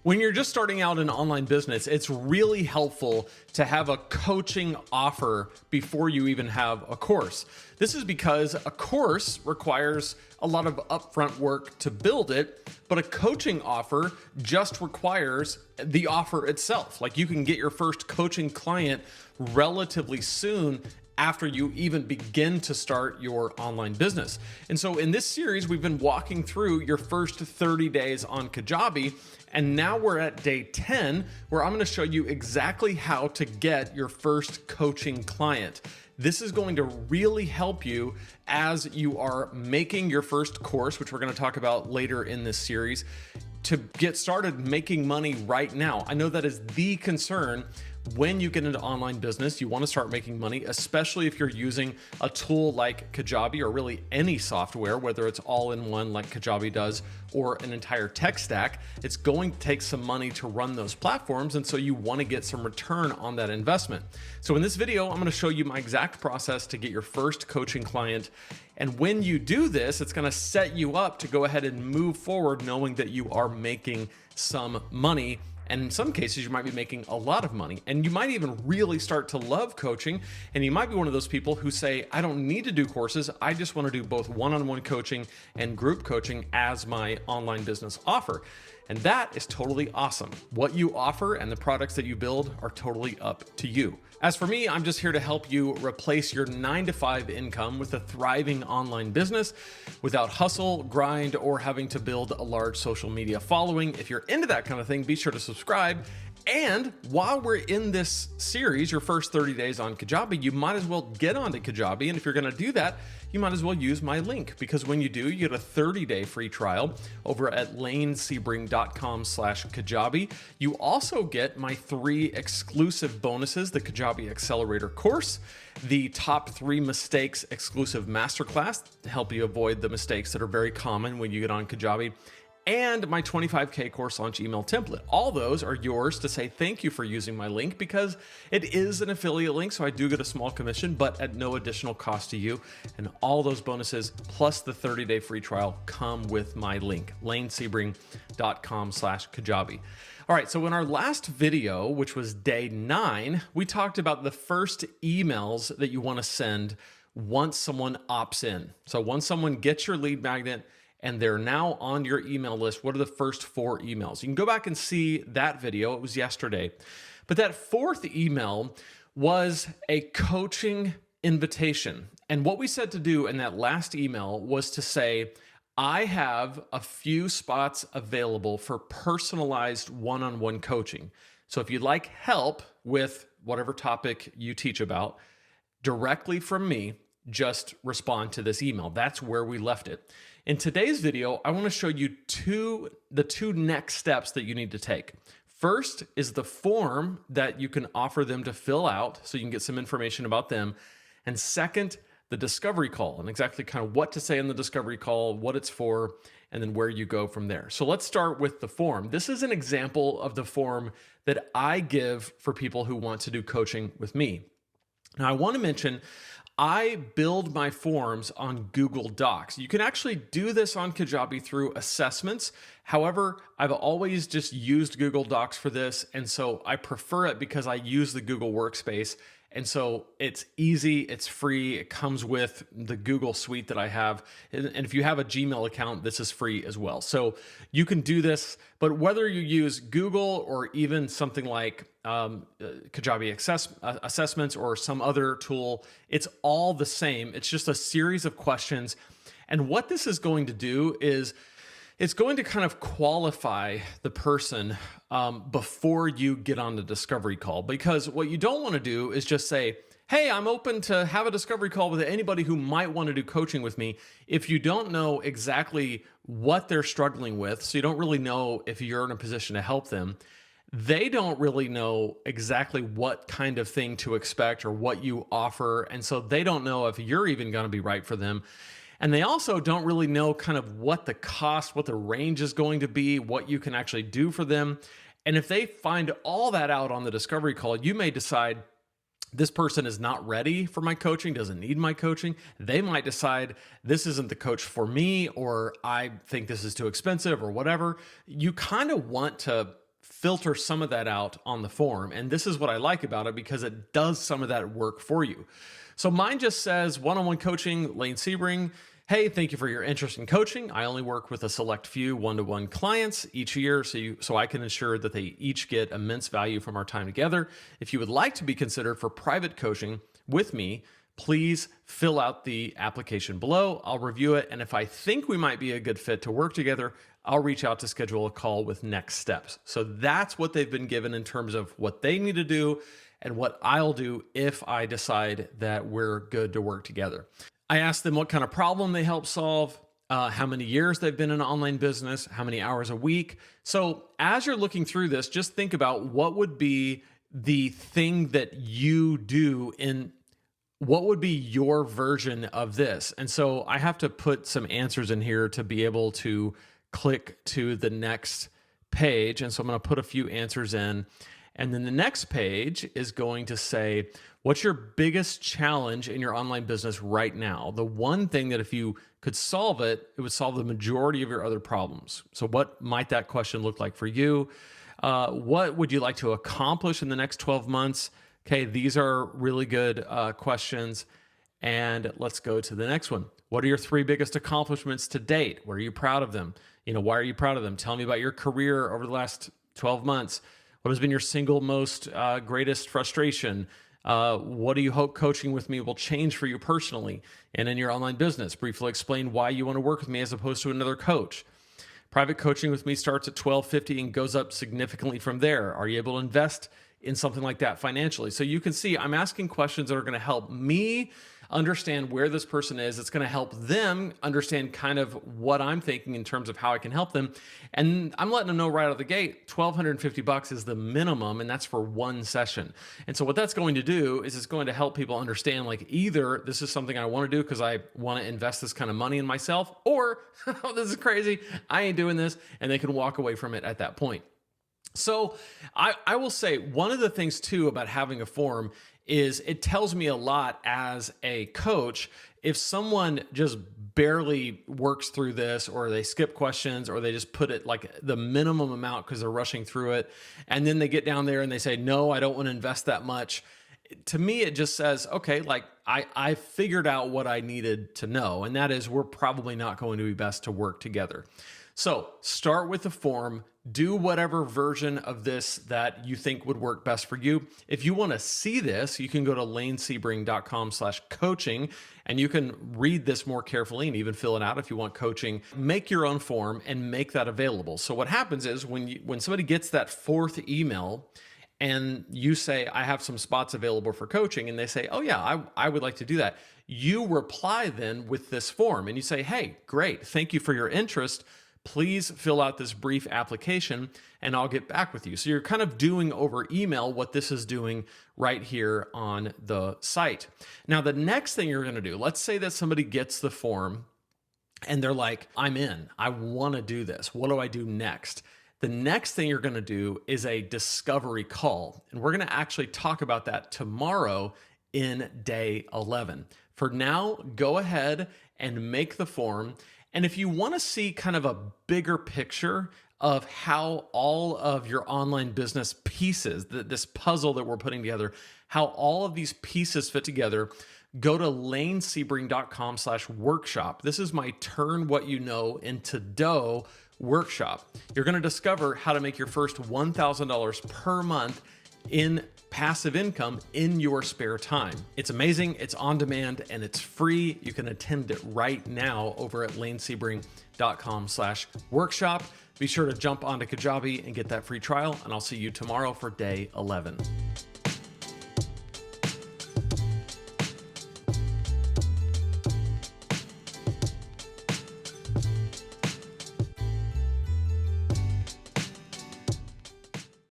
When you're just starting out an online business, it's really helpful to have a coaching offer before you even have a course. This is because a course requires a lot of upfront work to build it, but a coaching offer just requires the offer itself. Like you can get your first coaching client relatively soon after you even begin to start your online business. And so in this series, we've been walking through your first 30 days on Kajabi. And now we're at day 10, where I'm going to show you exactly how to get your first coaching client. This is going to really help you as you are making your first course, which we're going to talk about later in this series, to get started making money right now. I know that is the concern when you get into online business. You want to start making money, especially if you're using a tool like Kajabi or really any software, whether it's all in one like Kajabi does or an entire tech stack. It's going to take some money to run those platforms. And so you want to get some return on that investment. So in this video, I'm going to show you my exact process to get your first coaching client. And when you do this, it's going to set you up to go ahead and move forward knowing that you are making some money. And in some cases, you might be making a lot of money, and you might even really start to love coaching. And you might be one of those people who say, I don't need to do courses. I just want to do both one-on-one coaching and group coaching as my online business offer. And that is totally awesome. What you offer and the products that you build are totally up to you. As for me, I'm just here to help you replace your 9-to-5 income with a thriving online business without hustle, grind, or having to build a large social media following. If you're into that kind of thing, be sure to subscribe. And while we're in this series, your first 30 days on Kajabi, you might as well get onto Kajabi. And if you're going to do that, you might as well use my link, because when you do, you get a 30-day free trial over at lanesebring.com/Kajabi. You also get my 3 exclusive bonuses: the Kajabi Accelerator course, the top 3 mistakes exclusive masterclass to help you avoid the mistakes that are very common when you get on Kajabi, and my 25K course launch email template. All those are yours to say thank you for using my link, because it is an affiliate link, so I do get a small commission, but at no additional cost to you. And all those bonuses plus the 30-day free trial come with my link, lanesebring.com/Kajabi. All right, so in our last video, which was day 9, we talked about the first emails that you want to send once someone opts in. So once someone gets your lead magnet and they're now on your email list, what are the first 4 emails? You can go back and see that video. It was yesterday. But that 4th email was a coaching invitation. And what we said to do in that last email was to say, I have a few spots available for personalized one-on-one coaching. So if you'd like help with whatever topic you teach about directly from me, just respond to this email. That's where we left it. In today's video, I want to show you the two next steps that you need to take. First is the form that you can offer them to fill out so you can get some information about them. And second, the discovery call, and exactly kind of what to say in the discovery call, what it's for, and then where you go from there. So let's start with the form. This is an example of the form that I give for people who want to do coaching with me. Now, I want to mention, I build my forms on Google Docs. You can actually do this on Kajabi through assessments. However, I've always just used Google Docs for this, and so I prefer it because I use the Google Workspace. And so it's easy, it's free, it comes with the Google Suite that I have. And if you have a Gmail account, this is free as well. So you can do this, but whether you use Google or even something like Kajabi assessments or some other tool, it's all the same. It's just a series of questions. And what this is going to do is it's going to kind of qualify the person before you get on the discovery call. Because what you don't want to do is just say, hey, I'm open to have a discovery call with anybody who might want to do coaching with me, if you don't know exactly what they're struggling with. So you don't really know if you're in a position to help them. They don't really know exactly what kind of thing to expect or what you offer. And so they don't know if you're even going to be right for them. And they also don't really know kind of what the cost, what the range is going to be, what you can actually do for them. And if they find all that out on the discovery call, you may decide this person is not ready for my coaching, doesn't need my coaching. They might decide this isn't the coach for me, or I think this is too expensive or whatever. You kind of want to filter some of that out on the form. And this is what I like about it, because it does some of that work for you. So mine just says one-on-one coaching, Lane Sebring. Hey, thank you for your interest in coaching. I only work with a select few one-to-one clients each year, so I can ensure that they each get immense value from our time together. If you would like to be considered for private coaching with me, please fill out the application below. I'll review it, and if I think we might be a good fit to work together, I'll reach out to schedule a call with next steps. So that's what they've been given in terms of what they need to do and what I'll do if I decide that we're good to work together. I asked them what kind of problem they help solve, how many years they've been in online business, how many hours a week. So as you're looking through this, just think about what would be the thing that you do in what would be your version of this. And so I have to put some answers in here to be able to click to the next page. And so I'm going to put a few answers in. And then the next page is going to say, what's your biggest challenge in your online business right now? The one thing that if you could solve it, it would solve the majority of your other problems. So what might that question look like for you? What would you like to accomplish in the next 12 months? Okay, these are really good questions. And let's go to the next one. What are your 3 biggest accomplishments to date? What are you proud of them? Why are you proud of them? Tell me about your career over the last 12 months. What has been your single most greatest frustration? What do you hope coaching with me will change for you personally and in your online business? Briefly explain why you want to work with me as opposed to another coach. Private coaching with me starts at $12.50 and goes up significantly from there. Are you able to invest in something like that financially? So you can see I'm asking questions that are going to help me understand where this person is. It's going to help them understand kind of what I'm thinking in terms of how I can help them. And I'm letting them know right out of the gate, $1,250 is the minimum, and that's for one session. And so what that's going to do is it's going to help people understand, like, either this is something I want to do because I want to invest this kind of money in myself, or oh, this is crazy, I ain't doing this, and they can walk away from it at that point. So I will say one of the things too about having a form is it tells me a lot as a coach. If someone just barely works through this, or they skip questions, or they just put it like the minimum amount because they're rushing through it, and then they get down there and they say, no, I don't want to invest that much. To me, it just says, okay, like I figured out what I needed to know. And that is, we're probably not going to be best to work together. So start with the form, do whatever version of this that you think would work best for you. If you want to see this, you can go to lanesebring.com/coaching and you can read this more carefully and even fill it out if you want coaching. Make your own form and make that available. So what happens is when somebody gets that 4th email and you say, I have some spots available for coaching, and they say, oh yeah, I would like to do that. You reply then with this form and you say, hey, great, thank you for your interest. Please fill out this brief application and I'll get back with you. So you're kind of doing over email what this is doing right here on the site. Now, the next thing you're going to do, let's say that somebody gets the form and they're like, I'm in, I want to do this. What do I do next? The next thing you're going to do is a discovery call. And we're going to actually talk about that tomorrow in day 11. For now, go ahead and make the form. And if you want to see kind of a bigger picture of how all of your online business pieces, this puzzle that we're putting together, how all of these pieces fit together, go to lanesebring.com/workshop. This is my Turn What You Know into Dough workshop. You're going to discover how to make your first $1,000 per month in passive income in your spare time. It's amazing, it's on demand, and it's free. You can attend it right now over at lanesebring.com/workshop. Be sure to jump onto Kajabi and get that free trial, and I'll see you tomorrow for day 11.